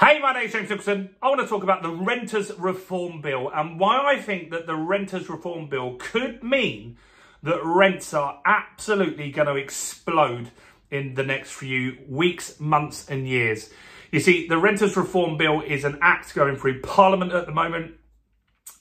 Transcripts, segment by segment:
Hey, my name's James Dixon. I want to talk about the Renters Reform Bill and why I think that the Renters Reform Bill could mean that rents are absolutely going to explode in the next few weeks, months and years. You see, the Renters Reform Bill is an act going through Parliament at the moment.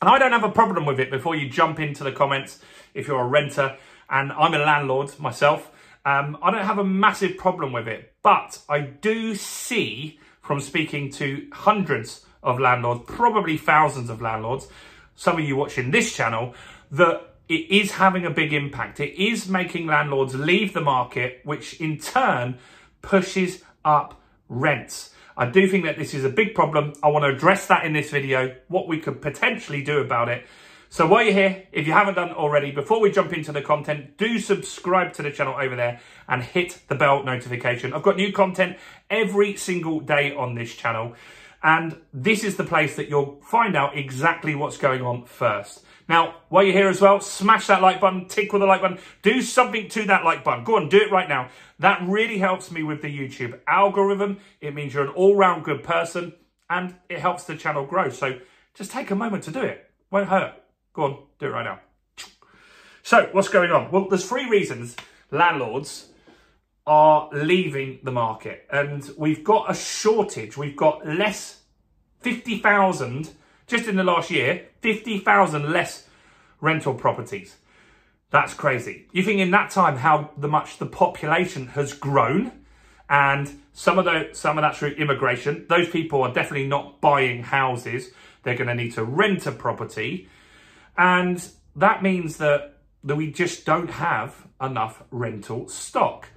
And I don't have a problem with it before you jump into the comments if you're a renter. And I'm a landlord myself. I don't have a massive problem with it. But I do see from speaking to hundreds of landlords, probably thousands of landlords, some of you watching this channel, that it is having a big impact. It is making landlords leave the market, which in turn pushes up rents. I do think that this is a big problem. I want to address that in this video, what we could potentially do about it. So while you're here, if you haven't done already, before we jump into the content, do subscribe to the channel over there and hit the bell notification. I've got new content every single day on this channel. And this is the place that you'll find out exactly what's going on first. Now, while you're here as well, smash that like button, tickle the like button, do something to that like button. Go on, do it right now. That really helps me with the YouTube algorithm. It means you're an all-round good person and it helps the channel grow. So just take a moment to do it. Won't hurt. Go on, do it right now. So what's going on? Well, there's three reasons landlords are leaving the market. And we've got a shortage. We've got less, 50,000, just in the last year, 50,000 less rental properties. That's crazy. You think in that time how much the population has grown, and some of that through immigration. Those people are definitely not buying houses. They're going to need to rent a property. And that means that we just don't have enough rental stock.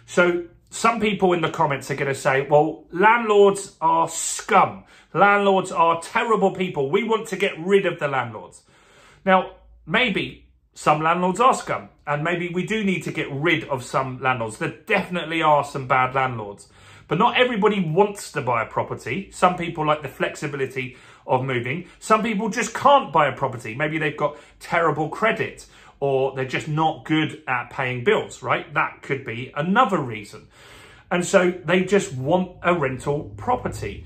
So some people in the comments are going to say, well, landlords are scum. Landlords are terrible people. We want to get rid of the landlords. Now, maybe some landlords are scum, and maybe we do need to get rid of some landlords. There definitely are some bad landlords. But not everybody wants to buy a property. Some people like the flexibility of moving. Some people just can't buy a property. Maybe they've got terrible credit or they're just not good at paying bills, right? That could be another reason. And so they just want a rental property.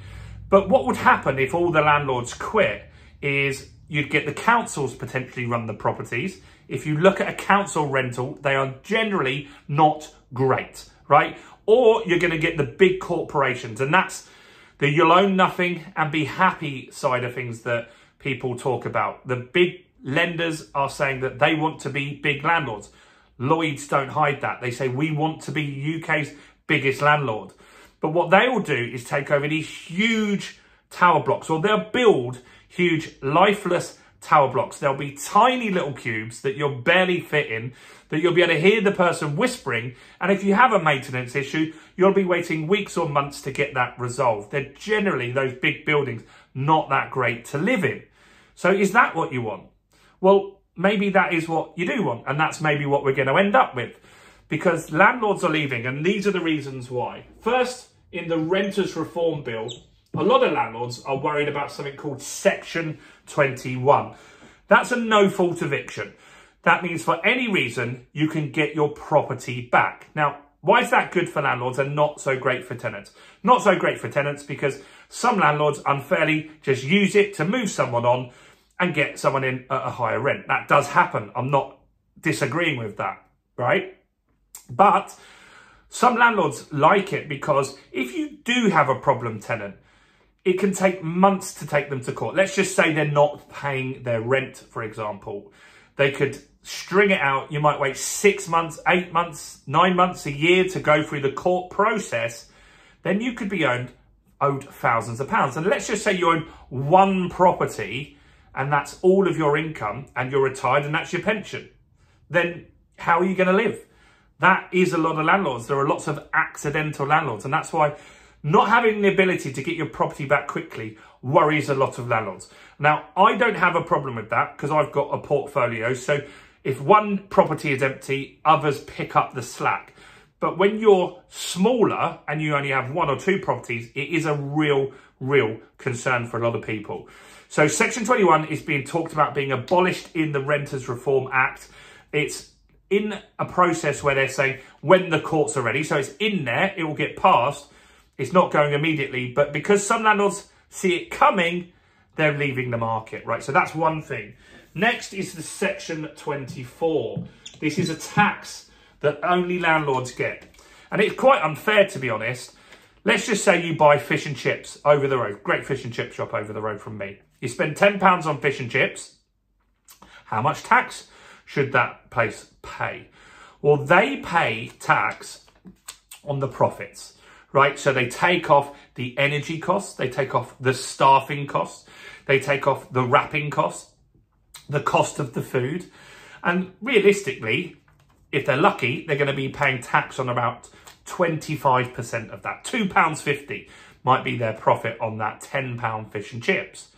But what would happen if all the landlords quit is you'd get the councils potentially run the properties. If you look at a council rental, they are generally not great, right? Or you're going to get the big corporations, and that's the you'll own nothing and be happy side of things that people talk about. The big lenders are saying that they want to be big landlords. Lloyds don't hide that. They say we want to be UK's biggest landlord. But what they will do is take over these huge tower blocks, or they'll build huge lifeless tower blocks. There'll be tiny little cubes that you'll barely fit in, that you'll be able to hear the person whispering. And if you have a maintenance issue, you'll be waiting weeks or months to get that resolved. They're generally, those big buildings, not that great to live in. So is that what you want? Well, maybe that is what you do want. And that's maybe what we're going to end up with, because landlords are leaving. And these are the reasons why. First, in the Renters Reform Bill, a lot of landlords are worried about something called Section 21. That's a no-fault eviction. That means for any reason, you can get your property back. Now, why is that good for landlords and not so great for tenants? Not so great for tenants because some landlords unfairly just use it to move someone on and get someone in at a higher rent. That does happen. I'm not disagreeing with that, right? But some landlords like it because if you do have a problem tenant, it can take months to take them to court. Let's just say they're not paying their rent, for example. They could string it out. You might wait 6 months, 8 months, 9 months, a year to go through the court process. Then you could be owed thousands of pounds. And let's just say you own one property and that's all of your income and you're retired and that's your pension. Then how are you going to live? That is a lot of landlords. There are lots of accidental landlords, and that's why not having the ability to get your property back quickly worries a lot of landlords. Now, I don't have a problem with that because I've got a portfolio. So if one property is empty, others pick up the slack. But when you're smaller and you only have 1 or 2 properties, it is a real concern for a lot of people. So Section 21 is being talked about being abolished in the Renters Reform Act. It's in a process where they're saying when the courts are ready. So it's in there, it will get passed. It's not going immediately, but because some landlords see it coming, they're leaving the market, right? So that's one thing. Next is the Section 24. This is a tax that only landlords get. And it's quite unfair, to be honest. Let's just say you buy fish and chips over the road. Great fish and chip shop over the road from me. You spend £10 on fish and chips. How much tax should that place pay? Well, they pay tax on the profits, right? So they take off the energy costs. They take off the staffing costs. They take off the wrapping costs, the cost of the food. And realistically, if they're lucky, they're going to be paying tax on about 25% of that. £2.50 might be their profit on that £10 fish and chips.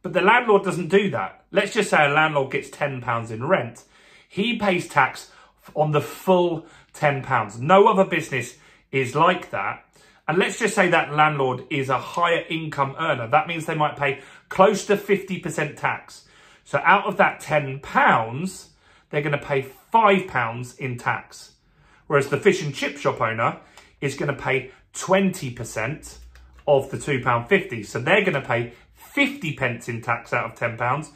But the landlord doesn't do that. Let's just say a landlord gets £10 in rent. He pays tax on the full £10. No other business is like that. And let's just say that landlord is a higher income earner. That means they might pay close to 50% tax. So out of that £10, they're going to pay £5 in tax. Whereas the fish and chip shop owner is going to pay 20% of the £2.50. So they're going to pay 50 pence in tax out of £10.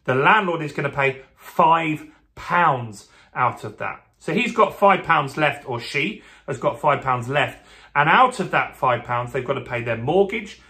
The landlord is going to pay £5 out of that. So he's got £5 left, or she has got £5 left. And out of that £5, they've got to pay their mortgage,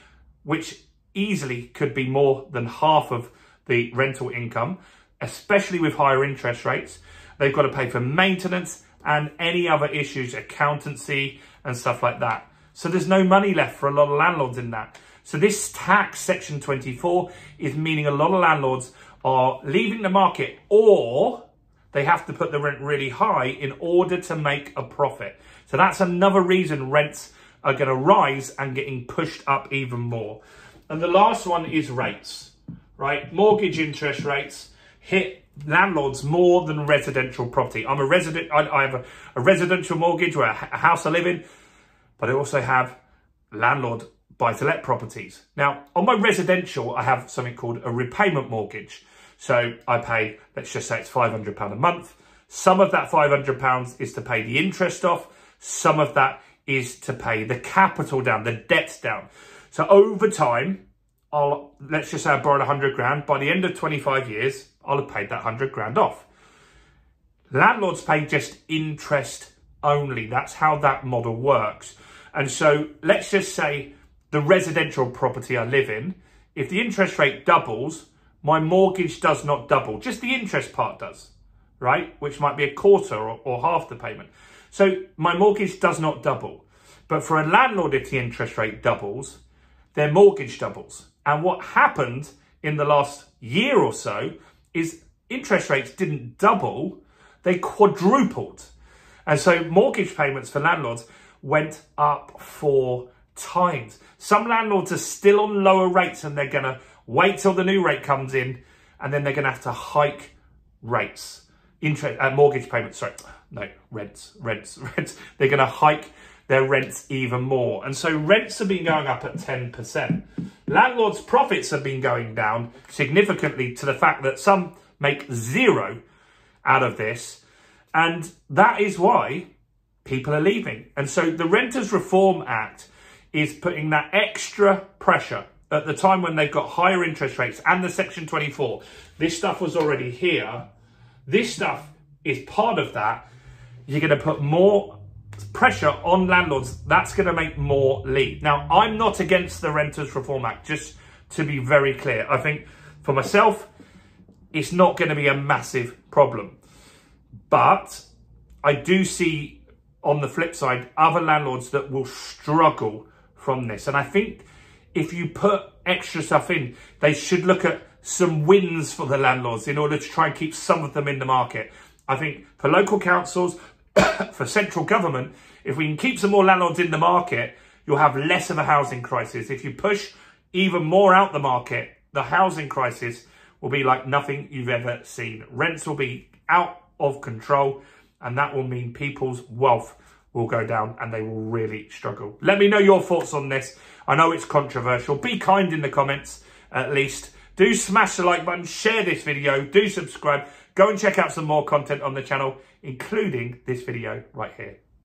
which easily could be more than half of the rental income, especially with higher interest rates. They've got to pay for maintenance and any other issues, accountancy and stuff like that. So there's no money left for a lot of landlords in that. So this tax, Section 24, is meaning a lot of landlords are leaving the market, or they have to put the rent really high in order to make a profit. So that's another reason rents are going to rise and getting pushed up even more. And the last one is rates, right? Mortgage interest rates hit landlords more than residential property. I'm a resident. I have a residential mortgage, or a house I live in, but I also have landlord buy-to-let properties. Now, on my residential, I have something called a repayment mortgage. So I pay, let's just say it's £500 a month. Some of that £500 is to pay the interest off. Some of that is to pay the capital down, the debts down. So over time, let's just say I borrowed 100 grand. By the end of 25 years, I'll have paid that 100 grand off. Landlords pay just interest only. That's how that model works. And so let's just say the residential property I live in, if the interest rate doubles, my mortgage does not double. Just the interest part does, right? Which might be a quarter or half the payment. So my mortgage does not double. But for a landlord, if the interest rate doubles, their mortgage doubles. And what happened in the last year or so is interest rates didn't double, they quadrupled. And so mortgage payments for landlords went up 4 times. Some landlords are still on lower rates, and they're going to wait till the new rate comes in, and then they're going to have to hike rates. Mortgage payments, rents. They're going to hike their rents even more. And so rents have been going up at 10%. Landlords' profits have been going down significantly, to the fact that some make zero out of this. And that is why people are leaving. And so the Renters Reform Act is putting that extra pressure at the time when they've got higher interest rates, and the Section 24. This stuff was already here. This stuff is part of that. You're going to put more pressure on landlords. That's going to make more leave. Now, I'm not against the Renters Reform Act, just to be very clear. I think for myself, it's not going to be a massive problem. But I do see, on the flip side, other landlords that will struggle from this. And I think if you put extra stuff in, they should look at some wins for the landlords in order to try and keep some of them in the market. I think for local councils, for central government, if we can keep some more landlords in the market, you'll have less of a housing crisis. If you push even more out the market, the housing crisis will be like nothing you've ever seen. Rents will be out of control, and that will mean people's wealth will go down and they will really struggle. Let me know your thoughts on this. I know it's controversial. Be kind in the comments, at least. Do smash the like button, share this video, do subscribe. Go and check out some more content on the channel, including this video right here.